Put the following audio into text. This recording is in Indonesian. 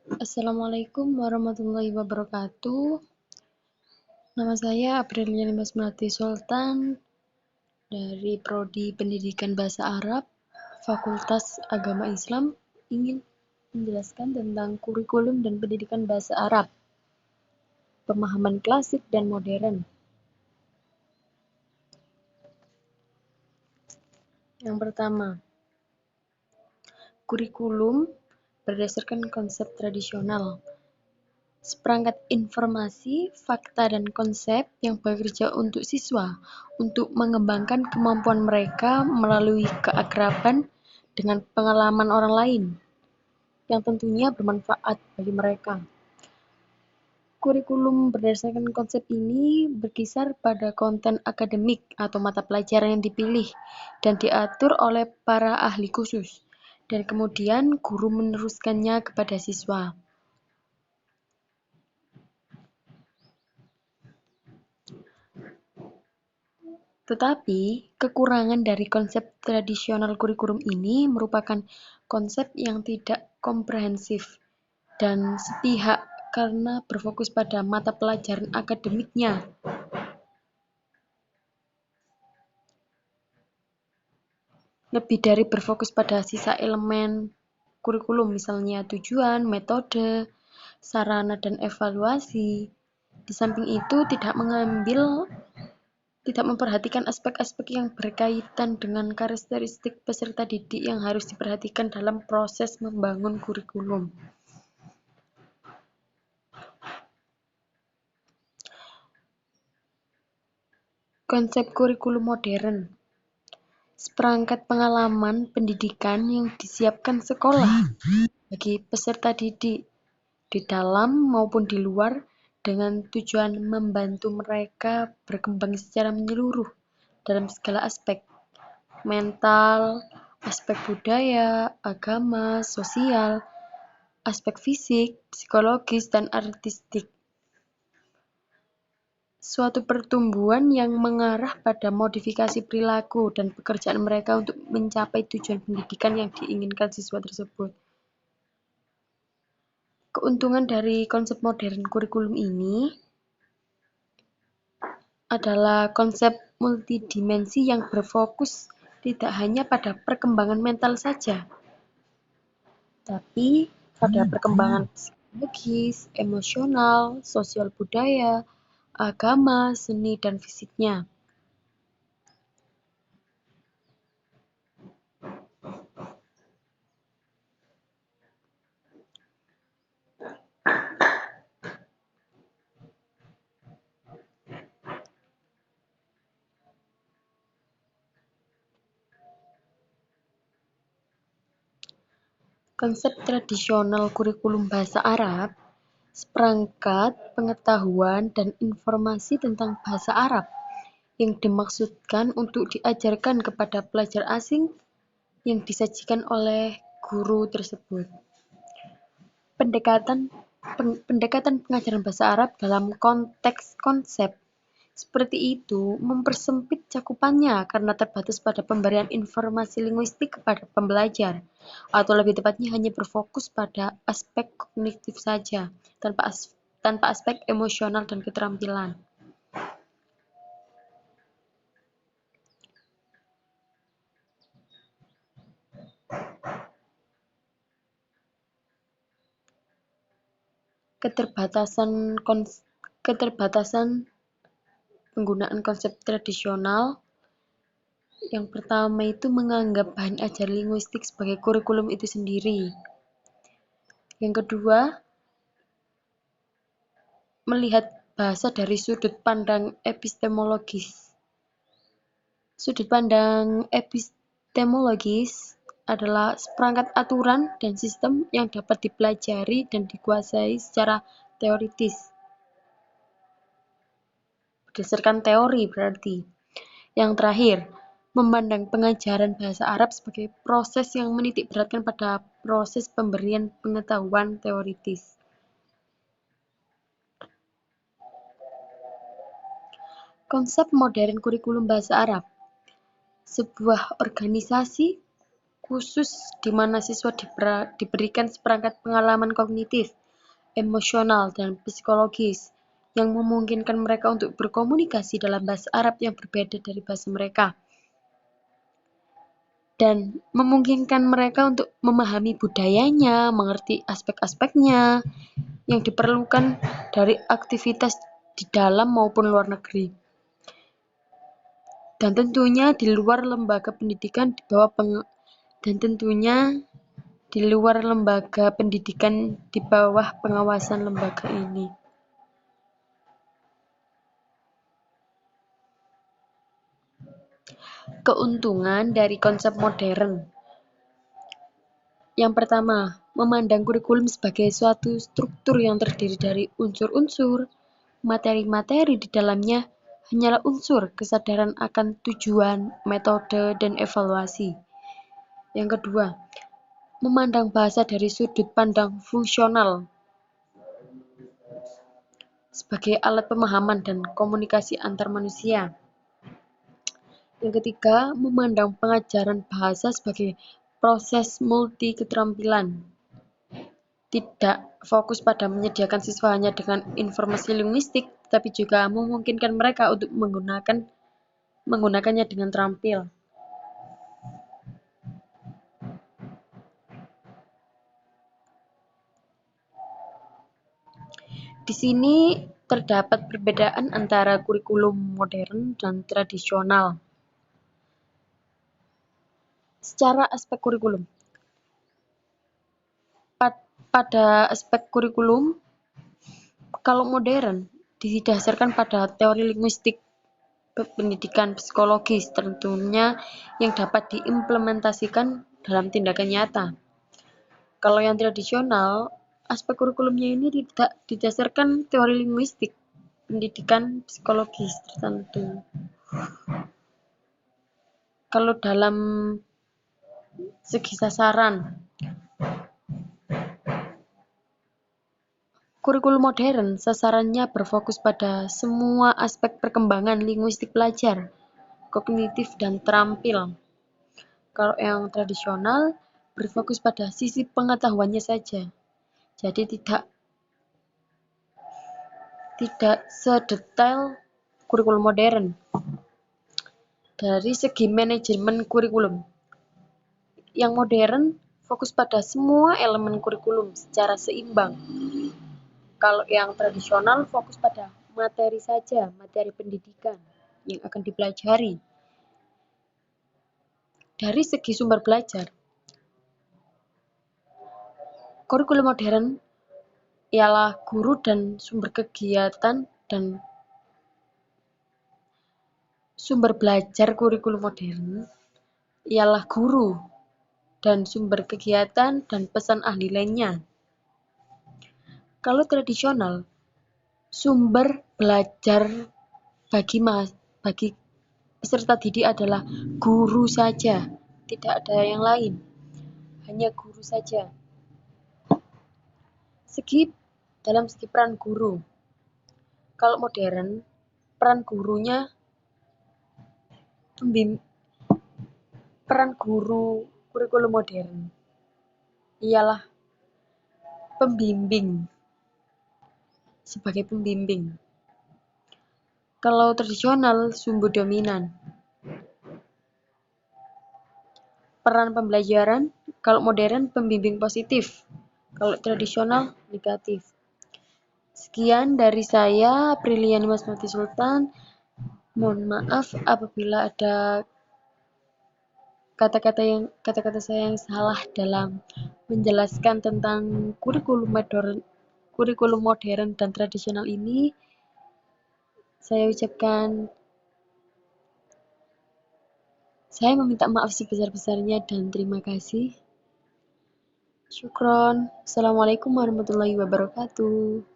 Assalamualaikum warahmatullahi wabarakatuh. Nama saya Aprilia Limas Melati Sultan dari Prodi Pendidikan Bahasa Arab, Fakultas Agama Islam, ingin menjelaskan tentang kurikulum dan pendidikan bahasa Arab, pemahaman klasik dan modern. Yang pertama, kurikulum berdasarkan konsep tradisional. Seperangkat informasi, fakta, dan konsep yang bekerja untuk siswa untuk mengembangkan kemampuan mereka melalui keakraban dengan pengalaman orang lain yang tentunya bermanfaat bagi mereka. Kurikulum berdasarkan konsep ini berkisar pada konten akademik atau mata pelajaran yang dipilih dan diatur oleh para ahli khusus, dan kemudian guru meneruskannya kepada siswa. Tetapi, kekurangan dari konsep tradisional kurikulum ini merupakan konsep yang tidak komprehensif dan sepihak karena berfokus pada mata pelajaran akademiknya. Lebih dari berfokus pada sisa elemen kurikulum, misalnya tujuan, metode, sarana, dan evaluasi. Di samping itu, tidak memperhatikan aspek-aspek yang berkaitan dengan karakteristik peserta didik yang harus diperhatikan dalam proses membangun kurikulum. Konsep kurikulum modern. Seperangkat pengalaman pendidikan yang disiapkan sekolah bagi peserta didik di dalam maupun di luar dengan tujuan membantu mereka berkembang secara menyeluruh dalam segala aspek: mental, aspek budaya, agama, sosial, aspek fisik, psikologis, dan artistik. Suatu pertumbuhan yang mengarah pada modifikasi perilaku dan pekerjaan mereka untuk mencapai tujuan pendidikan yang diinginkan siswa tersebut. Keuntungan dari konsep modern kurikulum ini adalah konsep multidimensi yang berfokus tidak hanya pada perkembangan mental saja, tapi pada perkembangan psikologis, emosional, sosial budaya, agama, seni, dan fisiknya. Konsep tradisional kurikulum bahasa Arab, seperangkat pengetahuan dan informasi tentang bahasa Arab yang dimaksudkan untuk diajarkan kepada pelajar asing yang disajikan oleh guru tersebut. Pendekatan pengajaran bahasa Arab dalam konteks konsep seperti itu mempersempit cakupannya karena terbatas pada pemberian informasi linguistik kepada pembelajar, atau lebih tepatnya hanya berfokus pada aspek kognitif saja, tanpa aspek emosional dan keterampilan. Keterbatasan penggunaan konsep tradisional. Yang pertama itu menganggap bahan ajar linguistik sebagai kurikulum itu sendiri. Yang kedua, melihat bahasa dari sudut pandang epistemologis. Sudut pandang epistemologis adalah seperangkat aturan dan sistem yang dapat dipelajari dan dikuasai secara teoritis. Berdasarkan teori berarti. Yang terakhir, memandang pengajaran bahasa Arab sebagai proses yang menitik beratkan pada proses pemberian pengetahuan teoritis. Konsep modern kurikulum bahasa Arab. Sebuah organisasi khusus di mana siswa diberikan seperangkat pengalaman kognitif, emosional, dan psikologis yang memungkinkan mereka untuk berkomunikasi dalam bahasa Arab yang berbeda dari bahasa mereka, dan memungkinkan mereka untuk memahami budayanya, mengerti aspek-aspeknya yang diperlukan dari aktivitas di dalam maupun luar negeri. Dan tentunya di luar lembaga pendidikan di bawah pengawasan lembaga ini. Keuntungan dari konsep modern. Yang pertama, memandang kurikulum sebagai suatu struktur yang terdiri dari unsur-unsur, materi-materi di dalamnya hanyalah unsur kesadaran akan tujuan, metode, dan evaluasi. Yang kedua, memandang bahasa dari sudut pandang fungsional sebagai alat pemahaman dan komunikasi antar manusia. Yang ketiga, memandang pengajaran bahasa sebagai proses multi keterampilan. Tidak fokus pada menyediakan siswa hanya dengan informasi linguistik, tapi juga memungkinkan mereka untuk menggunakannya dengan terampil. Di sini terdapat perbedaan antara kurikulum modern dan tradisional. Secara aspek kurikulum, pada aspek kurikulum, kalau modern didasarkan pada teori linguistik, pendidikan psikologis tentunya yang dapat diimplementasikan dalam tindakan nyata. Kalau yang tradisional, aspek kurikulumnya ini tidak didasarkan teori linguistik, pendidikan psikologis tertentu. Kalau dalam segi sasaran, kurikulum modern sasarannya berfokus pada semua aspek perkembangan linguistik pelajar, kognitif, dan terampil. Kalau yang tradisional berfokus pada sisi pengetahuannya saja, jadi tidak sedetail kurikulum modern. Dari segi manajemen kurikulum, yang modern fokus pada semua elemen kurikulum secara seimbang. Kalau yang tradisional fokus pada materi saja, materi pendidikan yang akan dipelajari. Dari segi sumber belajar, kurikulum modern ialah guru dan sumber kegiatan dan sumber belajar kurikulum modern ialah guru dan sumber kegiatan dan pesan ahli lainnya. Kalau tradisional, sumber belajar bagi peserta didik adalah guru saja, tidak ada yang lain, hanya guru saja. Dalam segi peran guru, kalau modern, peran guru kurikulum modern ialah sebagai pembimbing. Kalau tradisional, sumber dominan. Peran pembelajaran, kalau modern pembimbing positif, kalau tradisional negatif. Sekian dari saya, Apriliani Masmati Sultan. Mohon maaf apabila ada kata-kata saya yang salah dalam menjelaskan tentang kurikulum modern dan tradisional ini. Saya meminta maaf sebesar-besarnya dan terima kasih. Syukron. Assalamualaikum warahmatullahi wabarakatuh.